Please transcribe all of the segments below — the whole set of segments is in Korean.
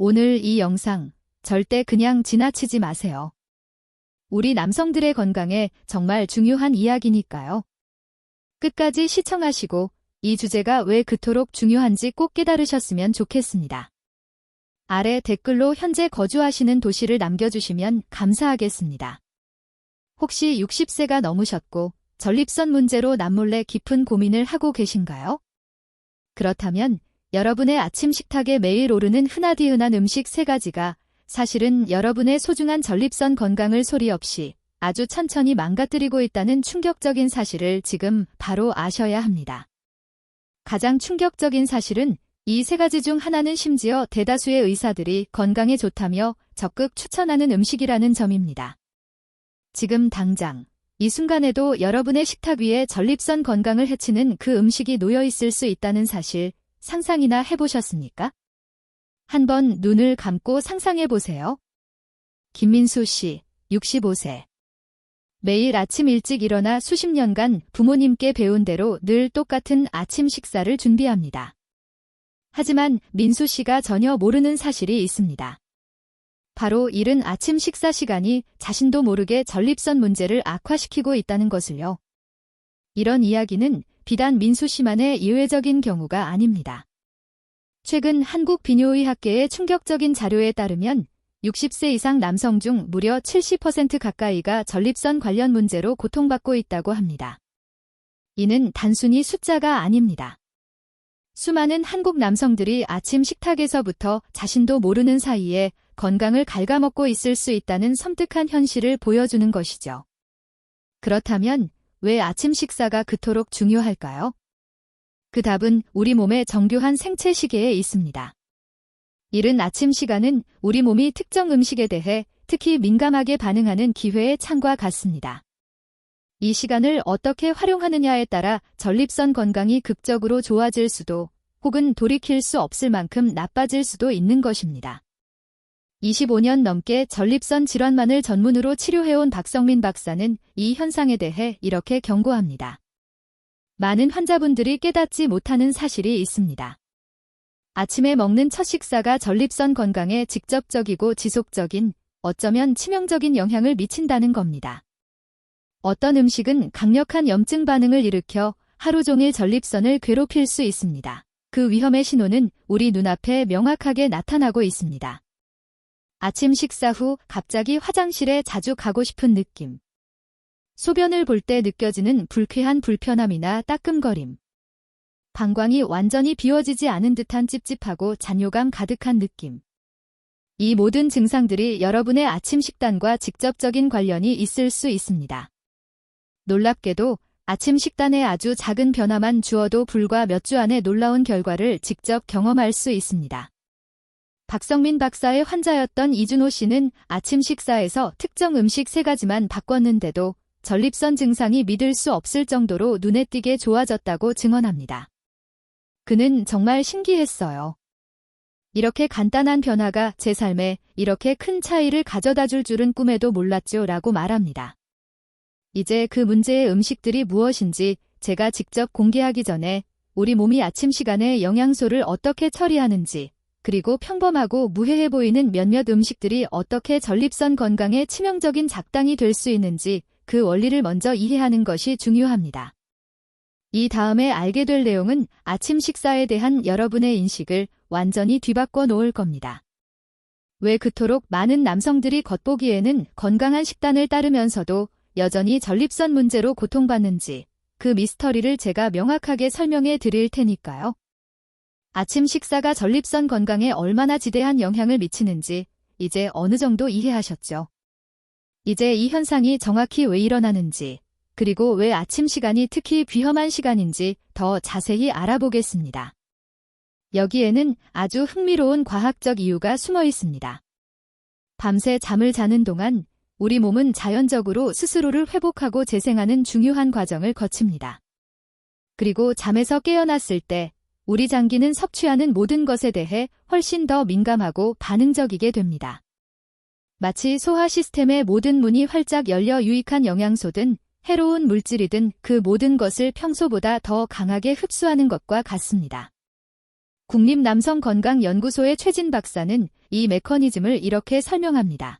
오늘 이 영상 절대 그냥 지나치지 마세요. 우리 남성들의 건강에 정말 중요한 이야기니까요. 끝까지 시청하시고 이 주제가 왜 그토록 중요한지 꼭 깨달으셨으면 좋겠습니다. 아래 댓글로 현재 거주하시는 도시를 남겨주시면 감사하겠습니다. 혹시 60세가 넘으셨고 전립선 문제로 남몰래 깊은 고민을 하고 계신가요? 그렇다면 여러분의 아침 식탁에 매일 오르는 흔하디흔한 음식 3가지가 사실은 여러분의 소중한 전립선 건강을 소리 없이 아주 천천히 망가뜨리고 있다는 충격적인 사실을 지금 바로 아셔야 합니다. 가장 충격적인 사실은 이 3가지 중 하나는 심지어 대다수의 의사들이 건강에 좋다며 적극 추천하는 음식이라는 점입니다. 지금 당장 이 순간에도 여러분의 식탁 위에 전립선 건강을 해치는 그 음식이 놓여 있을 수 있다는 사실 상상이나 해보셨습니까? 한번 눈을 감고 상상해보세요. 김민수 씨, 65세. 매일 아침 일찍 일어나 수십 년간 부모님께 배운 대로 늘 똑같은 아침 식사를 준비합니다. 하지만 민수 씨가 전혀 모르는 사실이 있습니다. 바로 이른 아침 식사 시간이 자신도 모르게 전립선 문제를 악화시키고 있다는 것을요. 이런 이야기는 비단 민수 씨만의 예외적인 경우가 아닙니다. 최근 한국비뇨의학계의 충격적인 자료에 따르면 60세 이상 남성 중 무려 70% 가까이가 전립선 관련 문제로 고통받고 있다고 합니다. 이는 단순히 숫자가 아닙니다. 수많은 한국 남성들이 아침 식탁에서부터 자신도 모르는 사이에 건강을 갉아먹고 있을 수 있다는 섬뜩한 현실을 보여주는 것이죠. 그렇다면 왜 아침 식사가 그토록 중요할까요? 그 답은 우리 몸의 정교한 생체 시계에 있습니다. 이른 아침 시간은 우리 몸이 특정 음식에 대해 특히 민감하게 반응하는 기회의 창과 같습니다. 이 시간을 어떻게 활용하느냐에 따라 전립선 건강이 극적으로 좋아질 수도 혹은 돌이킬 수 없을 만큼 나빠질 수도 있는 것입니다. 25년 넘게 전립선 질환만을 전문으로 치료해온 박성민 박사는 이 현상에 대해 이렇게 경고합니다. 많은 환자분들이 깨닫지 못하는 사실이 있습니다. 아침에 먹는 첫 식사가 전립선 건강에 직접적이고 지속적인, 어쩌면 치명적인 영향을 미친다는 겁니다. 어떤 음식은 강력한 염증 반응을 일으켜 하루 종일 전립선을 괴롭힐 수 있습니다. 그 위험의 신호는 우리 눈앞에 명확하게 나타나고 있습니다. 아침 식사 후 갑자기 화장실에 자주 가고 싶은 느낌. 소변을 볼 때 느껴지는 불쾌한 불편함이나 따끔거림. 방광이 완전히 비워지지 않은 듯한 찝찝하고 잔뇨감 가득한 느낌. 이 모든 증상들이 여러분의 아침 식단과 직접적인 관련이 있을 수 있습니다. 놀랍게도 아침 식단에 아주 작은 변화만 주어도 불과 몇 주 안에 놀라운 결과를 직접 경험할 수 있습니다. 박성민 박사의 환자였던 이준호 씨는 아침 식사에서 특정 음식 3가지만 바꿨는데도 전립선 증상이 믿을 수 없을 정도로 눈에 띄게 좋아졌다고 증언합니다. 그는 정말 신기했어요. 이렇게 간단한 변화가 제 삶에 이렇게 큰 차이를 가져다 줄 줄은 꿈에도 몰랐죠 라고 말합니다. 이제 그 문제의 음식들이 무엇인지 제가 직접 공개하기 전에 우리 몸이 아침 시간에 영양소를 어떻게 처리하는지 그리고 평범하고 무해해 보이는 몇몇 음식들이 어떻게 전립선 건강에 치명적인 작당이 될 수 있는지 그 원리를 먼저 이해하는 것이 중요합니다. 이 다음에 알게 될 내용은 아침 식사에 대한 여러분의 인식을 완전히 뒤바꿔 놓을 겁니다. 왜 그토록 많은 남성들이 겉보기에는 건강한 식단을 따르면서도 여전히 전립선 문제로 고통받는지 그 미스터리를 제가 명확하게 설명해 드릴 테니까요. 아침 식사가 전립선 건강에 얼마나 지대한 영향을 미치는지 이제 어느 정도 이해하셨죠? 이제 이 현상이 정확히 왜 일어나는지 그리고 왜 아침 시간이 특히 위험한 시간인지 더 자세히 알아보겠습니다. 여기에는 아주 흥미로운 과학적 이유가 숨어 있습니다. 밤새 잠을 자는 동안 우리 몸은 자연적으로 스스로를 회복하고 재생하는 중요한 과정을 거칩니다. 그리고 잠에서 깨어났을 때 우리 장기는 섭취하는 모든 것에 대해 훨씬 더 민감하고 반응적이게 됩니다. 마치 소화 시스템의 모든 문이 활짝 열려 유익한 영양소든 해로운 물질이든 그 모든 것을 평소보다 더 강하게 흡수하는 것과 같습니다. 국립남성건강연구소의 최진 박사는 이 메커니즘을 이렇게 설명합니다.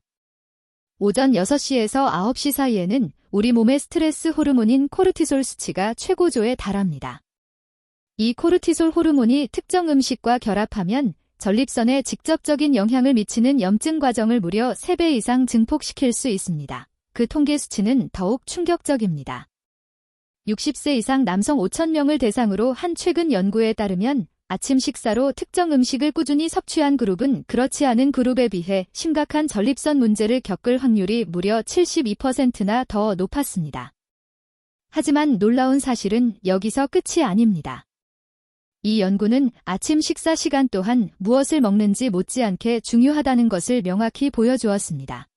오전 6시에서 9시 사이에는 우리 몸의 스트레스 호르몬인 코르티솔 수치가 최고조에 달합니다. 이 코르티솔 호르몬이 특정 음식과 결합하면 전립선에 직접적인 영향을 미치는 염증 과정을 무려 3배 이상 증폭시킬 수 있습니다. 그 통계 수치는 더욱 충격적입니다. 60세 이상 남성 5,000명을 대상으로 한 최근 연구에 따르면 아침 식사로 특정 음식을 꾸준히 섭취한 그룹은 그렇지 않은 그룹에 비해 심각한 전립선 문제를 겪을 확률이 무려 72%나 더 높았습니다. 하지만 놀라운 사실은 여기서 끝이 아닙니다. 이 연구는 아침 식사 시간 또한 무엇을 먹는지 못지않게 중요하다는 것을 명확히 보여주었습니다.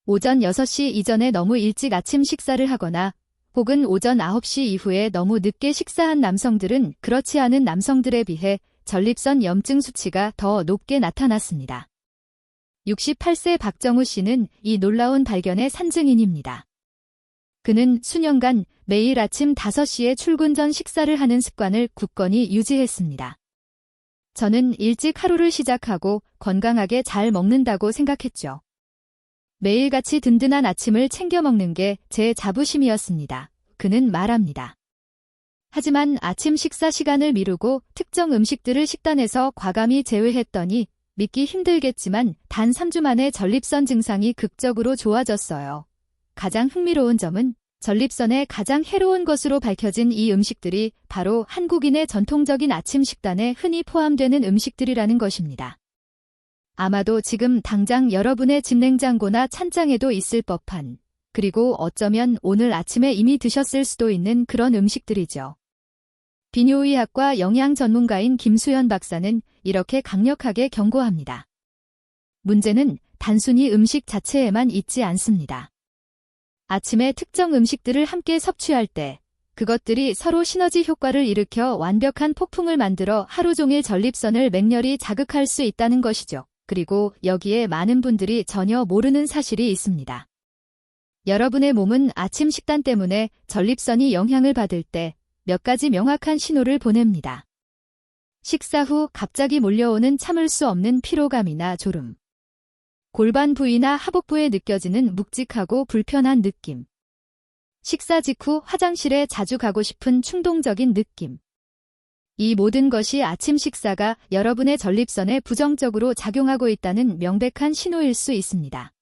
오전 6시 이전에 너무 일찍 아침 식사를 하거나 혹은 오전 9시 이후에 너무 늦게 식사한 남성들은 그렇지 않은 남성들에 비해 전립선 염증 수치가 더 높게 나타났습니다. 68세 박정우 씨는 이 놀라운 발견의 산증인입니다. 그는 수년간 매일 아침 5시에 출근 전 식사를 하는 습관을 굳건히 유지했습니다. 저는 일찍 하루를 시작하고 건강하게 잘 먹는다고 생각했죠. 매일같이 든든한 아침을 챙겨 먹는 게 제 자부심이었습니다. 그는 말합니다. 하지만 아침 식사 시간을 미루고 특정 음식들을 식단에서 과감히 제외했더니 믿기 힘들겠지만 단 3주 만에 전립선 증상이 극적으로 좋아졌어요. 가장 흥미로운 점은 전립선에 가장 해로운 것으로 밝혀진 이 음식들이 바로 한국인의 전통적인 아침 식단에 흔히 포함되는 음식들이라는 것입니다. 아마도 지금 당장 여러분의 집 냉장고나 찬장에도 있을 법한, 그리고 어쩌면 오늘 아침에 이미 드셨을 수도 있는 그런 음식들이죠. 비뇨의학과 영양 전문가인 김수현 박사는 이렇게 강력하게 경고합니다. 문제는 단순히 음식 자체에만 있지 않습니다. 아침에 특정 음식들을 함께 섭취할 때 그것들이 서로 시너지 효과를 일으켜 완벽한 폭풍을 만들어 하루 종일 전립선을 맹렬히 자극할 수 있다는 것이죠. 그리고 여기에 많은 분들이 전혀 모르는 사실이 있습니다. 여러분의 몸은 아침 식단 때문에 전립선이 영향을 받을 때 몇 가지 명확한 신호를 보냅니다. 식사 후 갑자기 몰려오는 참을 수 없는 피로감이나 졸음. 골반 부위나 하복부에 느껴지는 묵직하고 불편한 느낌. 식사 직후 화장실에 자주 가고 싶은 충동적인 느낌. 이 모든 것이 아침 식사가 여러분의 전립선에 부정적으로 작용하고 있다는 명백한 신호일 수 있습니다.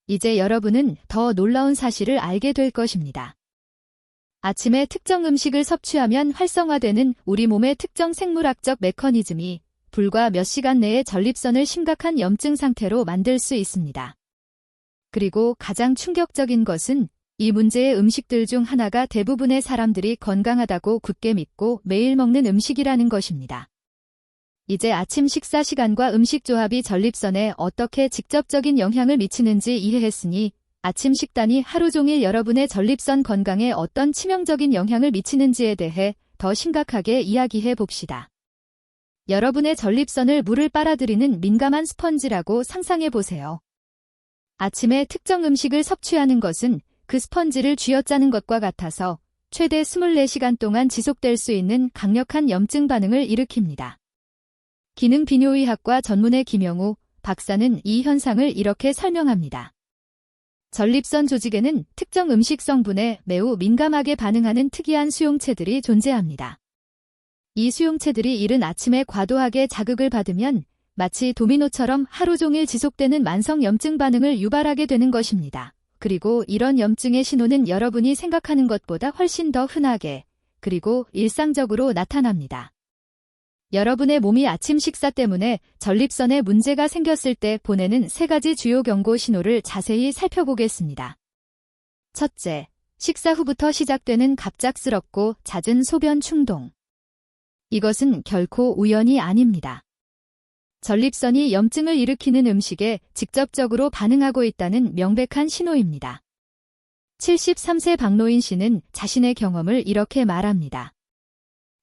이제 여러분은 더 놀라운 사실을 알게 될 것입니다. 아침에 특정 음식을 섭취하면 활성화되는 우리 몸의 특정 생물학적 메커니즘이 불과 몇 시간 내에 전립선을 심각한 염증 상태로 만들 수 있습니다. 그리고 가장 충격적인 것은 이 문제의 음식들 중 하나가 대부분의 사람들이 건강하다고 굳게 믿고 매일 먹는 음식이라는 것입니다. 이제 아침 식사 시간과 음식 조합이 전립선에 어떻게 직접적인 영향을 미치는지 이해했으니 아침 식단이 하루 종일 여러분의 전립선 건강에 어떤 치명적인 영향을 미치는지에 대해 더 심각하게 이야기해 봅시다. 여러분의 전립선을 물을 빨아들이는 민감한 스펀지라고 상상해 보세요. 아침에 특정 음식을 섭취하는 것은 그 스펀지를 쥐어짜는 것과 같아서 최대 24시간 동안 지속될 수 있는 강력한 염증 반응을 일으킵니다. 기능 비뇨의학과 전문의 김영우 박사는 이 현상을 이렇게 설명합니다. 전립선 조직에는 특정 음식 성분에 매우 민감하게 반응하는 특이한 수용체들이 존재합니다. 이 수용체들이 이른 아침에 과도하게 자극을 받으면 마치 도미노처럼 하루 종일 지속되는 만성 염증 반응을 유발하게 되는 것입니다. 그리고 이런 염증의 신호는 여러분이 생각하는 것보다 훨씬 더 흔하게, 그리고 일상적으로 나타납니다. 여러분의 몸이 아침 식사 때문에 전립선에 문제가 생겼을 때 보내는 3가지 주요 경고 신호를 자세히 살펴보겠습니다. 첫째, 식사 후부터 시작되는 갑작스럽고 잦은 소변 충동. 이것은 결코 우연이 아닙니다. 전립선이 염증을 일으키는 음식에 직접적으로 반응하고 있다는 명백한 신호입니다. 73세 박노인 씨는 자신의 경험을 이렇게 말합니다.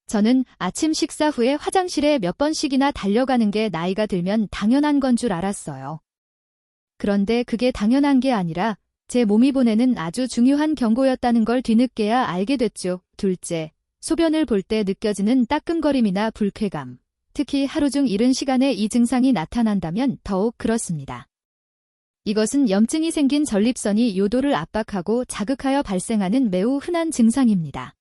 저는 아침 식사 후에 화장실에 몇 번씩이나 달려가는 게 나이가 들면 당연한 건 줄 알았어요. 그런데 그게 당연한 게 아니라 제 몸이 보내는 아주 중요한 경고였다는 걸 뒤늦게야 알게 됐죠. 둘째, 소변을 볼 때 느껴지는 따끔거림이나 불쾌감. 특히 하루 중 이른 시간에 이 증상이 나타난다면 더욱 그렇습니다. 이것은 염증이 생긴 전립선이 요도를 압박하고 자극하여 발생하는 매우 흔한 증상입니다.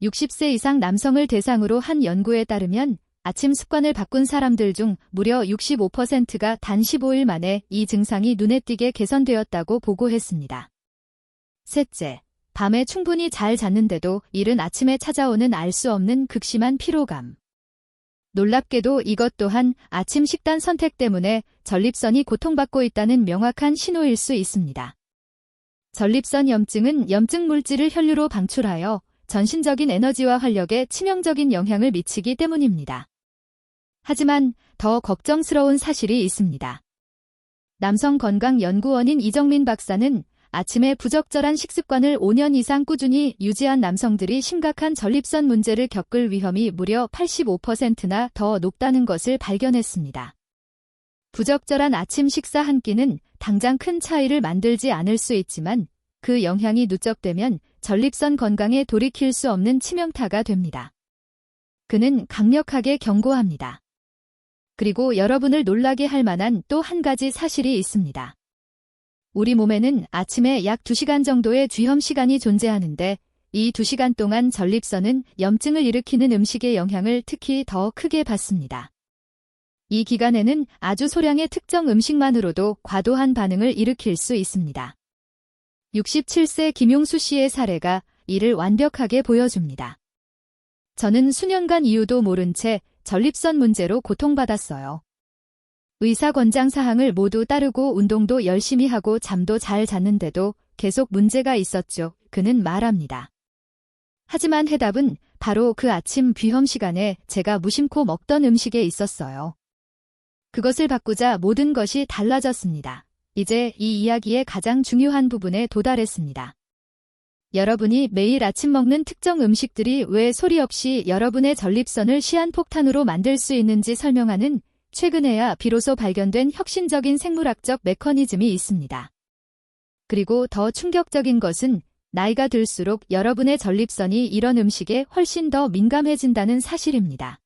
60세 이상 남성을 대상으로 한 연구에 따르면 아침 습관을 바꾼 사람들 중 무려 65%가 단 15일 만에 이 증상이 눈에 띄게 개선되었다고 보고했습니다. 셋째, 밤에 충분히 잘 잤는데도 이른 아침에 찾아오는 알 수 없는 극심한 피로감. 놀랍게도 이것 또한 아침 식단 선택 때문에 전립선이 고통받고 있다는 명확한 신호일 수 있습니다. 전립선 염증은 염증 물질을 혈류로 방출하여 전신적인 에너지와 활력에 치명적인 영향을 미치기 때문입니다. 하지만 더 걱정스러운 사실이 있습니다. 남성건강연구원인 이정민 박사는 아침에 부적절한 식습관을 5년 이상 꾸준히 유지한 남성들이 심각한 전립선 문제를 겪을 위험이 무려 85%나 더 높다는 것을 발견했습니다. 부적절한 아침 식사 한 끼는 당장 큰 차이를 만들지 않을 수 있지만 그 영향이 누적되면 전립선 건강에 돌이킬 수 없는 치명타가 됩니다. 그는 강력하게 경고합니다. 그리고 여러분을 놀라게 할 만한 또 한 가지 사실이 있습니다. 우리 몸에는 아침에 약 2시간 정도의 쥐염 시간이 존재하는데 이 2시간 동안 전립선은 염증을 일으키는 음식의 영향을 특히 더 크게 받습니다. 이 기간에는 아주 소량의 특정 음식만으로도 과도한 반응을 일으킬 수 있습니다. 67세 김용수 씨의 사례가 이를 완벽하게 보여줍니다. 저는 수년간 이유도 모른 채 전립선 문제로 고통받았어요. 의사 권장 사항을 모두 따르고 운동도 열심히 하고 잠도 잘 잤는데도 계속 문제가 있었죠. 그는 말합니다. 하지만 해답은 바로 그 아침 비험 시간에 제가 무심코 먹던 음식에 있었어요. 그것을 바꾸자 모든 것이 달라졌습니다. 이제 이 이야기의 가장 중요한 부분에 도달했습니다. 여러분이 매일 아침 먹는 특정 음식들이 왜 소리 없이 여러분의 전립선을 시한폭탄으로 만들 수 있는지 설명하는 최근에야 비로소 발견된 혁신적인 생물학적 메커니즘이 있습니다. 그리고 더 충격적인 것은 나이가 들수록 여러분의 전립선이 이런 음식에 훨씬 더 민감해진다는 사실입니다.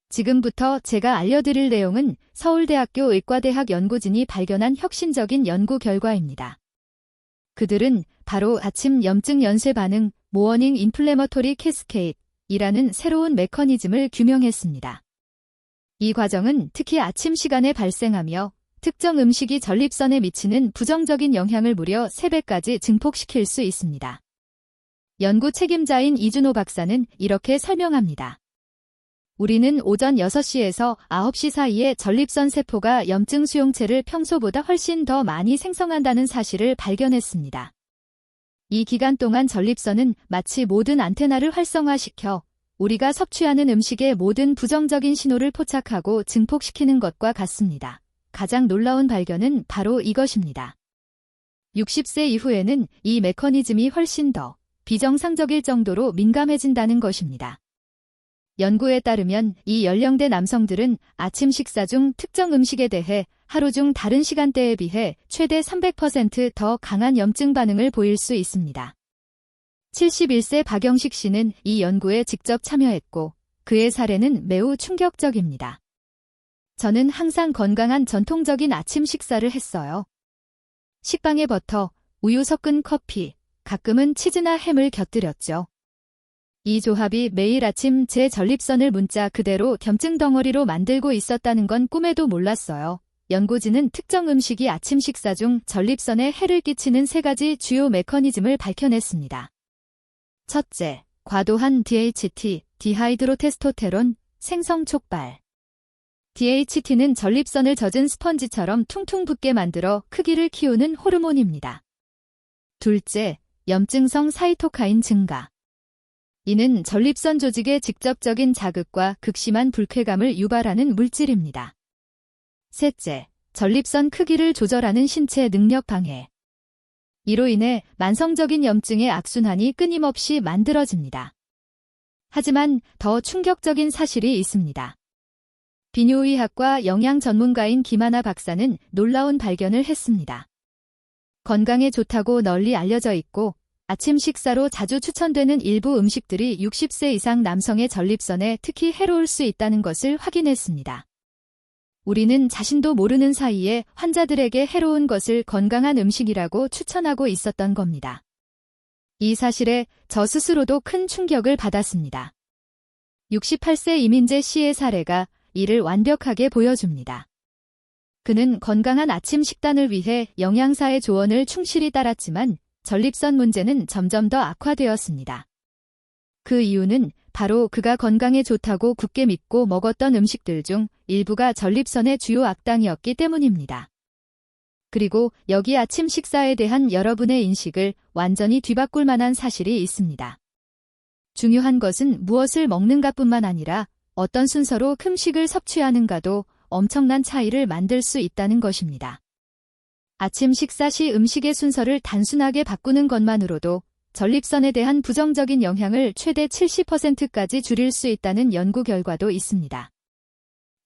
지금부터 제가 알려드릴 내용은 서울대학교 의과대학 연구진이 발견한 혁신적인 연구 결과입니다. 그들은 바로 아침 염증 연쇄 반응, 모어닝 인플레머토리 캐스케이드이라는 새로운 메커니즘을 규명했습니다. 이 과정은 특히 아침 시간에 발생하며 특정 음식이 전립선에 미치는 부정적인 영향을 무려 3배까지 증폭시킬 수 있습니다. 연구 책임자인 이준호 박사는 이렇게 설명합니다. 우리는 오전 6시에서 9시 사이에 전립선 세포가 염증 수용체를 평소보다 훨씬 더 많이 생성한다는 사실을 발견했습니다. 이 기간 동안 전립선은 마치 모든 안테나를 활성화시켜 우리가 섭취하는 음식의 모든 부정적인 신호를 포착하고 증폭시키는 것과 같습니다. 가장 놀라운 발견은 바로 이것입니다. 60세 이후에는 이 메커니즘이 훨씬 더 비정상적일 정도로 민감해진다는 것입니다. 연구에 따르면 이 연령대 남성들은 아침 식사 중 특정 음식에 대해 하루 중 다른 시간대에 비해 최대 300% 더 강한 염증 반응을 보일 수 있습니다. 71세 박영식 씨는 이 연구에 직접 참여했고 그의 사례는 매우 충격적입니다. 저는 항상 건강한 전통적인 아침 식사를 했어요. 식빵에 버터, 우유 섞은 커피, 가끔은 치즈나 햄을 곁들였죠. 이 조합이 매일 아침 제 전립선을 문자 그대로 염증 덩어리로 만들고 있었다는 건 꿈에도 몰랐어요. 연구진은 특정 음식이 아침 식사 중 전립선에 해를 끼치는 3가지 주요 메커니즘을 밝혀냈습니다. 첫째, 과도한 DHT, 디하이드로테스토테론, 생성 촉발. DHT는 전립선을 젖은 스펀지처럼 퉁퉁 붓게 만들어 크기를 키우는 호르몬입니다. 둘째, 염증성 사이토카인 증가. 이는 전립선 조직의 직접적인 자극과 극심한 불쾌감을 유발하는 물질입니다. 셋째, 전립선 크기를 조절하는 신체 능력 방해. 이로 인해 만성적인 염증의 악순환이 끊임없이 만들어집니다. 하지만 더 충격적인 사실이 있습니다. 비뇨의학과 영양 전문가인 김하나 박사는 놀라운 발견을 했습니다. 건강에 좋다고 널리 알려져 있고 아침 식사로 자주 추천되는 일부 음식들이 60세 이상 남성의 전립선에 특히 해로울 수 있다는 것을 확인했습니다. 우리는 자신도 모르는 사이에 환자들에게 해로운 것을 건강한 음식이라고 추천하고 있었던 겁니다. 이 사실에 저 스스로도 큰 충격을 받았습니다. 68세 이민재 씨의 사례가 이를 완벽하게 보여줍니다. 그는 건강한 아침 식단을 위해 영양사의 조언을 충실히 따랐지만 전립선 문제는 점점 더 악화되었습니다. 그 이유는 바로 그가 건강에 좋다고 굳게 믿고 먹었던 음식들 중 일부가 전립선의 주요 악당이었기 때문입니다. 그리고 여기 아침 식사에 대한 여러분의 인식을 완전히 뒤바꿀 만한 사실이 있습니다. 중요한 것은 무엇을 먹는가뿐만 아니라 어떤 순서로 음식을 섭취하는가도 엄청난 차이를 만들 수 있다는 것입니다. 아침 식사 시 음식의 순서를 단순하게 바꾸는 것만으로도 전립선에 대한 부정적인 영향을 최대 70%까지 줄일 수 있다는 연구 결과도 있습니다.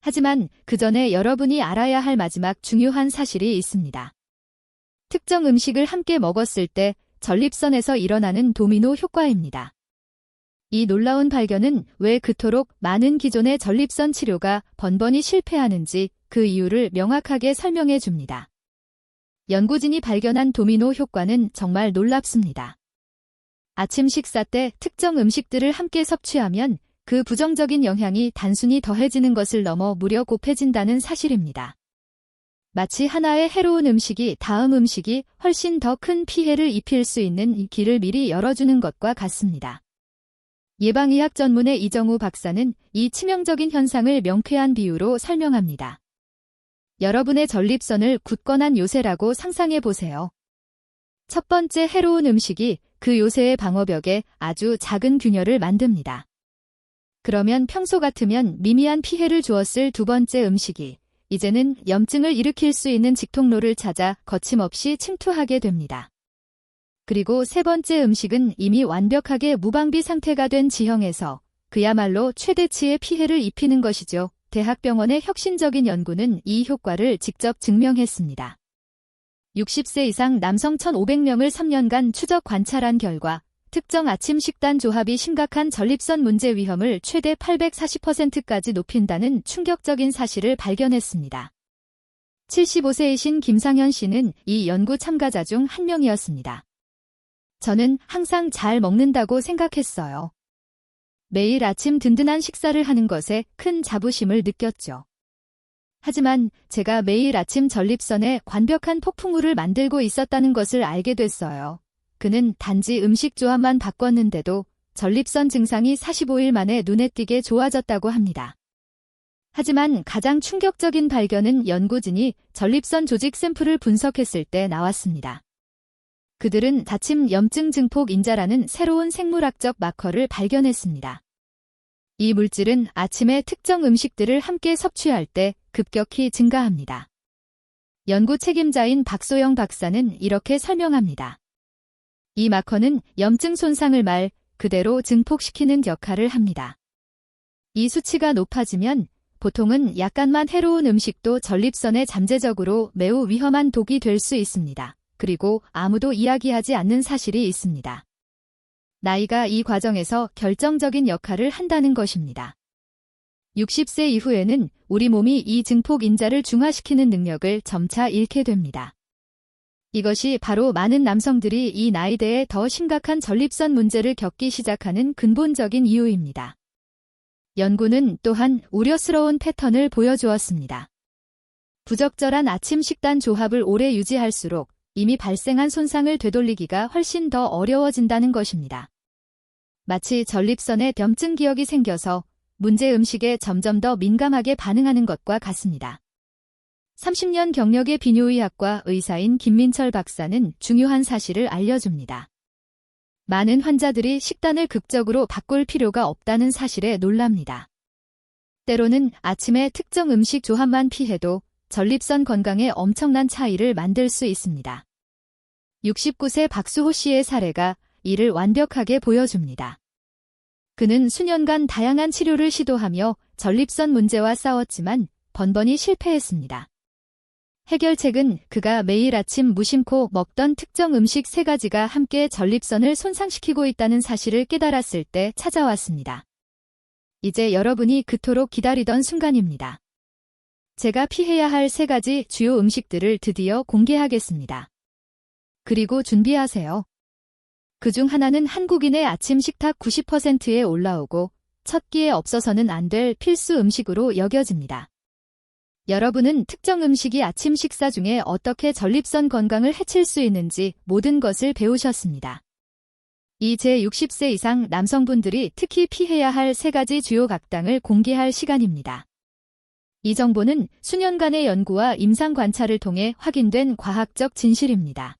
하지만 그 전에 여러분이 알아야 할 마지막 중요한 사실이 있습니다. 특정 음식을 함께 먹었을 때 전립선에서 일어나는 도미노 효과입니다. 이 놀라운 발견은 왜 그토록 많은 기존의 전립선 치료가 번번이 실패하는지 그 이유를 명확하게 설명해 줍니다. 연구진이 발견한 도미노 효과는 정말 놀랍습니다. 아침 식사 때 특정 음식들을 함께 섭취하면 그 부정적인 영향이 단순히 더해지는 것을 넘어 무려 곱해진다는 사실입니다. 마치 하나의 해로운 음식이 다음 음식이 훨씬 더 큰 피해를 입힐 수 있는 길을 미리 열어주는 것과 같습니다. 예방의학 전문의 이정우 박사는 이 치명적인 현상을 명쾌한 비유로 설명합니다. 여러분의 전립선을 굳건한 요새라고 상상해 보세요. 첫 번째 해로운 음식이 그 요새의 방어벽에 아주 작은 균열을 만듭니다. 그러면 평소 같으면 미미한 피해를 주었을 두 번째 음식이 이제는 염증을 일으킬 수 있는 직통로를 찾아 거침없이 침투하게 됩니다. 그리고 세 번째 음식은 이미 완벽하게 무방비 상태가 된 지형에서 그야말로 최대치의 피해를 입히는 것이죠. 대학병원의 혁신적인 연구는 이 효과를 직접 증명했습니다. 60세 이상 남성 1,500명을 3년간 추적 관찰한 결과 특정 아침 식단 조합이 심각한 전립선 문제 위험을 최대 840%까지 높인다는 충격적인 사실을 발견했습니다. 75세이신 김상현 씨는 이 연구 참가자 중 한 명이었습니다. 저는 항상 잘 먹는다고 생각했어요. 매일 아침 든든한 식사를 하는 것에 큰 자부심을 느꼈죠. 하지만 제가 매일 아침 전립선에 완벽한 폭풍우를 만들고 있었다는 것을 알게 됐어요. 그는 단지 음식 조합만 바꿨는데도 전립선 증상이 45일 만에 눈에 띄게 좋아졌다고 합니다. 하지만 가장 충격적인 발견은 연구진이 전립선 조직 샘플을 분석했을 때 나왔습니다. 그들은 다침 염증 증폭 인자라는 새로운 생물학적 마커를 발견했습니다. 이 물질은 아침에 특정 음식들을 함께 섭취할 때 급격히 증가합니다. 연구 책임자인 박소영 박사는 이렇게 설명합니다. 이 마커는 염증 손상을 말 그대로 증폭시키는 역할을 합니다. 이 수치가 높아지면 보통은 약간만 해로운 음식도 전립선에 잠재적으로 매우 위험한 독이 될 수 있습니다. 그리고 아무도 이야기하지 않는 사실이 있습니다. 나이가 이 과정에서 결정적인 역할을 한다는 것입니다. 60세 이후에는 우리 몸이 이 증폭 인자를 중화시키는 능력을 점차 잃게 됩니다. 이것이 바로 많은 남성들이 이 나이대에 더 심각한 전립선 문제를 겪기 시작하는 근본적인 이유입니다. 연구는 또한 우려스러운 패턴을 보여주었습니다. 부적절한 아침 식단 조합을 오래 유지할수록 이미 발생한 손상을 되돌리기가 훨씬 더 어려워진다는 것입니다. 마치 전립선에 염증 기억이 생겨서 문제 음식에 점점 더 민감하게 반응하는 것과 같습니다. 30년 경력의 비뇨의학과 의사인 김민철 박사는 중요한 사실을 알려줍니다. 많은 환자들이 식단을 극적으로 바꿀 필요가 없다는 사실에 놀랍니다. 때로는 아침에 특정 음식 조합만 피해도 전립선 건강에 엄청난 차이를 만들 수 있습니다. 69세 박수호 씨의 사례가 이를 완벽하게 보여줍니다. 그는 수년간 다양한 치료를 시도하며 전립선 문제와 싸웠지만 번번이 실패했습니다. 해결책은 그가 매일 아침 무심코 먹던 특정 음식 3가지가 함께 전립선을 손상시키고 있다는 사실을 깨달았을 때 찾아왔습니다. 이제 여러분이 그토록 기다리던 순간입니다. 제가 피해야 할 3가지 주요 음식들을 드디어 공개하겠습니다. 그리고 준비하세요. 그중 하나는 한국인의 아침 식탁 90%에 올라오고 첫 끼에 없어서는 안 될 필수 음식으로 여겨집니다. 여러분은 특정 음식이 아침 식사 중에 어떻게 전립선 건강을 해칠 수 있는지 모든 것을 배우셨습니다. 이 제60세 이상 남성분들이 특히 피해야 할 3가지 주요 각당을 공개할 시간입니다. 이 정보는 수년간의 연구와 임상 관찰을 통해 확인된 과학적 진실입니다.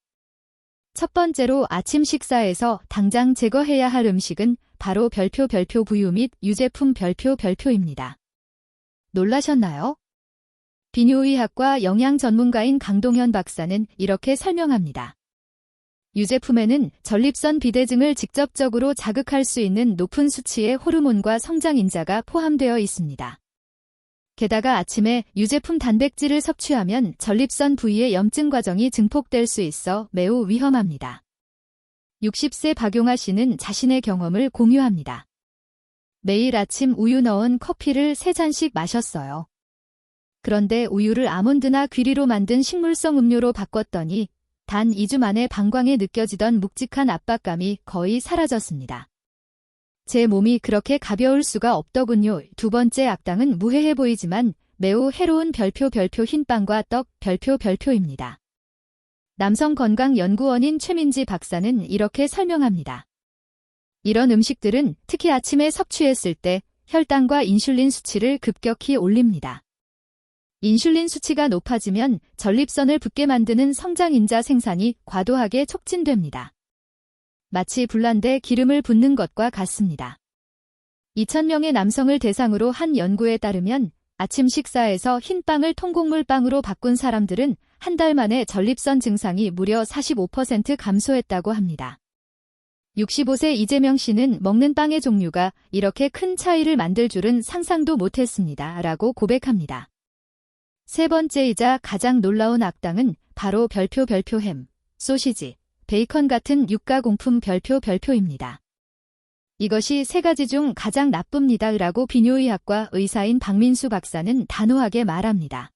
첫 번째로 아침 식사에서 당장 제거해야 할 음식은 바로 별표 부유 및 유제품 별표입니다. 놀라셨나요? 비뇨의학과 영양 전문가인 강동현 박사는 이렇게 설명합니다. 유제품에는 전립선 비대증을 직접적으로 자극할 수 있는 높은 수치의 호르몬과 성장인자가 포함되어 있습니다. 게다가 아침에 유제품 단백질을 섭취하면 전립선 부위의 염증 과정이 증폭될 수 있어 매우 위험합니다. 60세 박용아 씨는 자신의 경험을 공유합니다. 매일 아침 우유 넣은 커피를 3잔씩 마셨어요. 그런데 우유를 아몬드나 귀리로 만든 식물성 음료로 바꿨더니 단 2주 만에 방광에 느껴지던 묵직한 압박감이 거의 사라졌습니다. 제 몸이 그렇게 가벼울 수가 없더군요. 두 번째 악당은 무해해 보이지만 매우 해로운 별표 흰빵과 떡 별표입니다. 남성건강연구원인 최민지 박사는 이렇게 설명합니다. 이런 음식들은 특히 아침에 섭취했을 때 혈당과 인슐린 수치를 급격히 올립니다. 인슐린 수치가 높아지면 전립선을 붓게 만드는 성장인자 생산이 과도하게 촉진됩니다. 마치 불난데 기름을 붓는 것과 같습니다. 2,000명의 남성을 대상으로 한 연구에 따르면 아침 식사에서 흰빵을 통곡물빵으로 바꾼 사람들은 한 달 만에 전립선 증상이 무려 45% 감소했다고 합니다. 65세 이재명 씨는 먹는 빵의 종류가 이렇게 큰 차이를 만들 줄은 상상도 못했습니다. 라고 고백합니다. 세 번째이자 가장 놀라운 악당은 바로 별표 햄, 소시지, 베이컨 같은 육가공품 별표입니다. 이것이 3가지 중 가장 나쁩니다. 라고 비뇨의학과 의사인 박민수 박사는 단호하게 말합니다.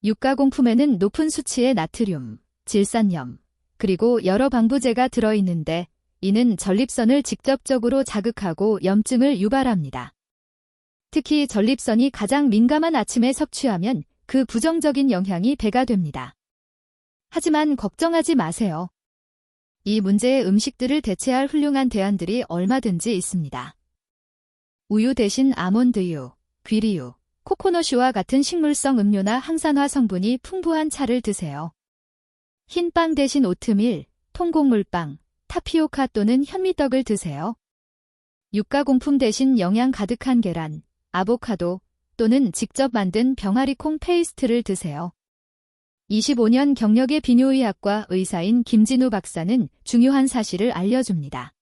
육가공품에는 높은 수치의 나트륨, 질산염, 그리고 여러 방부제가 들어있는데 이는 전립선을 직접적으로 자극하고 염증을 유발합니다. 특히 전립선이 가장 민감한 아침에 섭취하면 그 부정적인 영향이 배가 됩니다. 하지만 걱정하지 마세요. 이 문제의 음식들을 대체할 훌륭한 대안들이 얼마든지 있습니다. 우유 대신 아몬드유, 귀리유, 코코넛유와 같은 식물성 음료나 항산화 성분이 풍부한 차를 드세요. 흰빵 대신 오트밀, 통곡물빵, 타피오카 또는 현미떡을 드세요. 육가공품 대신 영양 가득한 계란, 아보카도 또는 직접 만든 병아리콩 페이스트를 드세요. 25년 경력의 비뇨의학과 의사인 김진우 박사는 중요한 사실을 알려줍니다.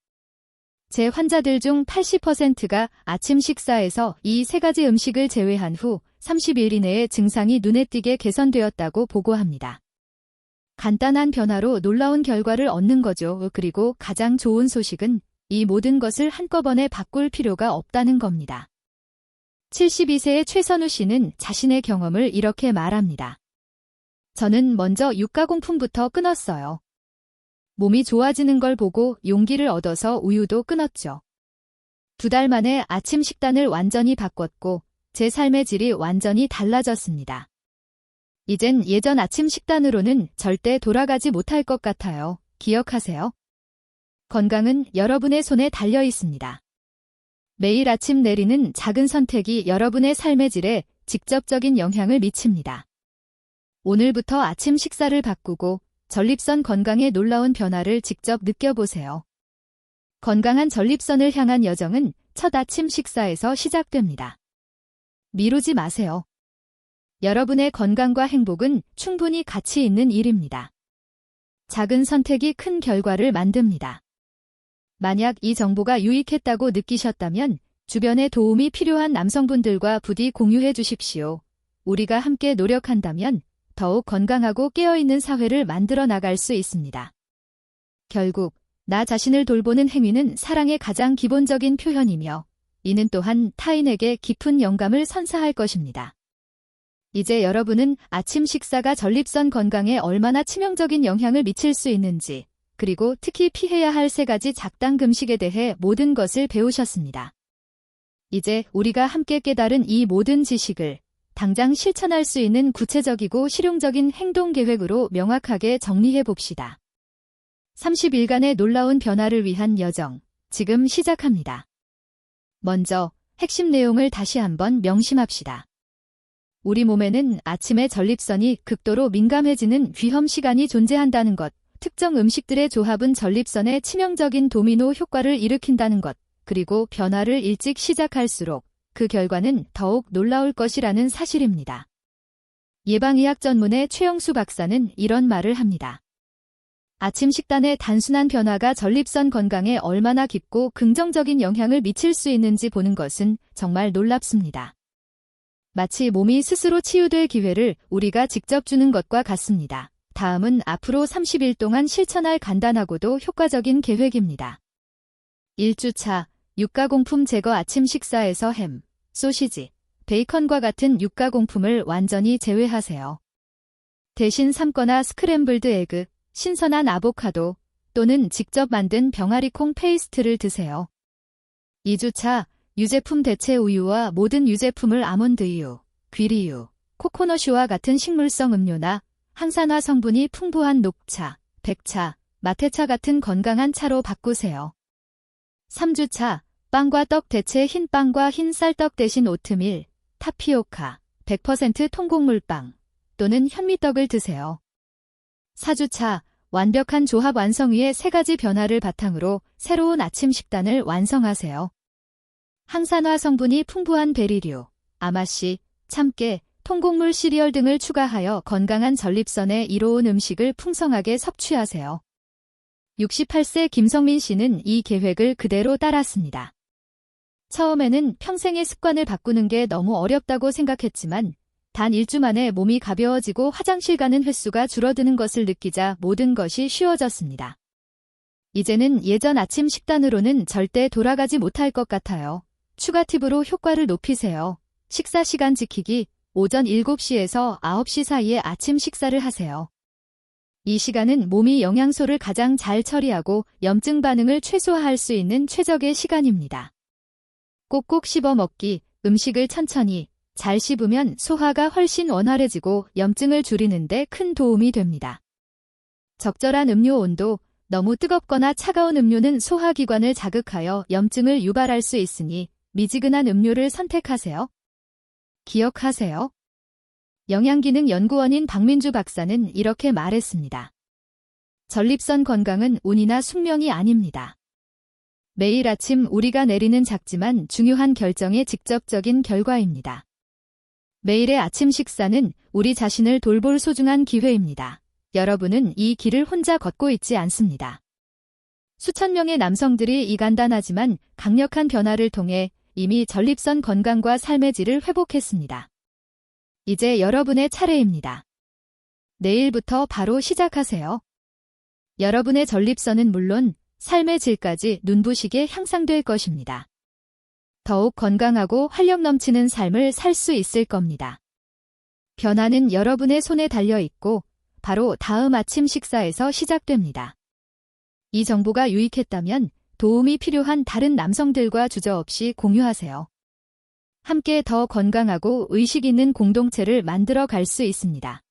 제 환자들 중 80%가 아침 식사에서 이 3가지 음식을 제외한 후 30일 이내에 증상이 눈에 띄게 개선되었다고 보고합니다. 간단한 변화로 놀라운 결과를 얻는 거죠. 그리고 가장 좋은 소식은 이 모든 것을 한꺼번에 바꿀 필요가 없다는 겁니다. 72세의 최선우 씨는 자신의 경험을 이렇게 말합니다. 저는 먼저 육가공품부터 끊었어요. 몸이 좋아지는 걸 보고 용기를 얻어서 우유도 끊었죠. 2달 만에 아침 식단을 완전히 바꿨고 제 삶의 질이 완전히 달라졌습니다. 이젠 예전 아침 식단으로는 절대 돌아가지 못할 것 같아요. 기억하세요. 건강은 여러분의 손에 달려 있습니다. 매일 아침 내리는 작은 선택이 여러분의 삶의 질에 직접적인 영향을 미칩니다. 오늘부터 아침 식사를 바꾸고 전립선 건강에 놀라운 변화를 직접 느껴보세요. 건강한 전립선을 향한 여정은 첫 아침 식사에서 시작됩니다. 미루지 마세요. 여러분의 건강과 행복은 충분히 가치 있는 일입니다. 작은 선택이 큰 결과를 만듭니다. 만약 이 정보가 유익했다고 느끼셨다면 주변에 도움이 필요한 남성분들과 부디 공유해 주십시오. 우리가 함께 노력한다면 더욱 건강하고 깨어있는 사회를 만들어 나갈 수 있습니다. 결국 나 자신을 돌보는 행위는 사랑의 가장 기본적인 표현이며 이는 또한 타인에게 깊은 영감을 선사할 것입니다. 이제 여러분은 아침 식사가 전립선 건강에 얼마나 치명적인 영향을 미칠 수 있는지, 그리고 특히 피해야 할 3가지 작당 금식에 대해 모든 것을 배우셨습니다. 이제 우리가 함께 깨달은 이 모든 지식을 당장 실천할 수 있는 구체적이고 실용적인 행동 계획으로 명확하게 정리해 봅시다. 30일간의 놀라운 변화를 위한 여정, 지금 시작합니다. 먼저 핵심 내용을 다시 한번 명심합시다. 우리 몸에는 아침에 전립선이 극도로 민감해지는 위험 시간이 존재한다는 것, 특정 음식들의 조합은 전립선에 치명적인 도미노 효과를 일으킨다는 것, 그리고 변화를 일찍 시작할수록 그 결과는 더욱 놀라울 것이라는 사실입니다. 예방의학 전문의 최영수 박사는 이런 말을 합니다. 아침 식단의 단순한 변화가 전립선 건강에 얼마나 깊고 긍정적인 영향을 미칠 수 있는지 보는 것은 정말 놀랍습니다. 마치 몸이 스스로 치유될 기회를 우리가 직접 주는 것과 같습니다. 다음은 앞으로 30일 동안 실천할 간단하고도 효과적인 계획입니다. 1주차, 유가공품 제거. 아침 식사에서 햄, 소시지, 베이컨과 같은 유가공품을 완전히 제외하세요. 대신 삶거나 스크램블드 에그, 신선한 아보카도 또는 직접 만든 병아리콩 페이스트를 드세요. 2주차, 유제품. 대체 우유와 모든 유제품을 아몬드유, 귀리유, 코코넛유와 같은 식물성 음료나 항산화 성분이 풍부한 녹차, 백차, 마테차 같은 건강한 차로 바꾸세요. 3주차, 빵과 떡. 대체 흰 빵과 흰 쌀떡 대신 오트밀, 타피오카, 100% 통곡물빵 또는 현미떡을 드세요. 4주차, 완벽한 조합 완성. 위의 3가지 변화를 바탕으로 새로운 아침 식단을 완성하세요. 항산화 성분이 풍부한 베리류, 아마씨, 참깨, 통곡물 시리얼 등을 추가하여 건강한 전립선에 이로운 음식을 풍성하게 섭취하세요. 68세 김성민 씨는 이 계획을 그대로 따랐습니다. 처음에는 평생의 습관을 바꾸는 게 너무 어렵다고 생각했지만 단 1주 만에 몸이 가벼워지고 화장실 가는 횟수가 줄어드는 것을 느끼자 모든 것이 쉬워졌습니다. 이제는 예전 아침 식단으로는 절대 돌아가지 못할 것 같아요. 추가 팁으로 효과를 높이세요. 식사 시간 지키기. 오전 7시에서 9시 사이에 아침 식사를 하세요. 이 시간은 몸이 영양소를 가장 잘 처리하고 염증 반응을 최소화할 수 있는 최적의 시간입니다. 꼭꼭 씹어 먹기. 음식을 천천히 잘 씹으면 소화가 훨씬 원활해지고 염증을 줄이는 데 큰 도움이 됩니다. 적절한 음료 온도. 너무 뜨겁거나 차가운 음료는 소화기관을 자극하여 염증을 유발할 수 있으니 미지근한 음료를 선택하세요. 기억하세요. 영양기능연구원인 박민주 박사는 이렇게 말했습니다. 전립선 건강은 운이나 숙명이 아닙니다. 매일 아침 우리가 내리는 작지만 중요한 결정의 직접적인 결과입니다. 매일의 아침 식사는 우리 자신을 돌볼 소중한 기회입니다. 여러분은 이 길을 혼자 걷고 있지 않습니다. 수천 명의 남성들이 이 간단하지만 강력한 변화를 통해 이미 전립선 건강과 삶의 질을 회복했습니다. 이제 여러분의 차례입니다. 내일부터 바로 시작하세요. 여러분의 전립선은 물론 삶의 질까지 눈부시게 향상될 것입니다. 더욱 건강하고 활력 넘치는 삶을 살 수 있을 겁니다. 변화는 여러분의 손에 달려 있고 바로 다음 아침 식사에서 시작됩니다. 이 정보가 유익했다면 도움이 필요한 다른 남성들과 주저없이 공유하세요. 함께 더 건강하고 의식 있는 공동체를 만들어 갈 수 있습니다.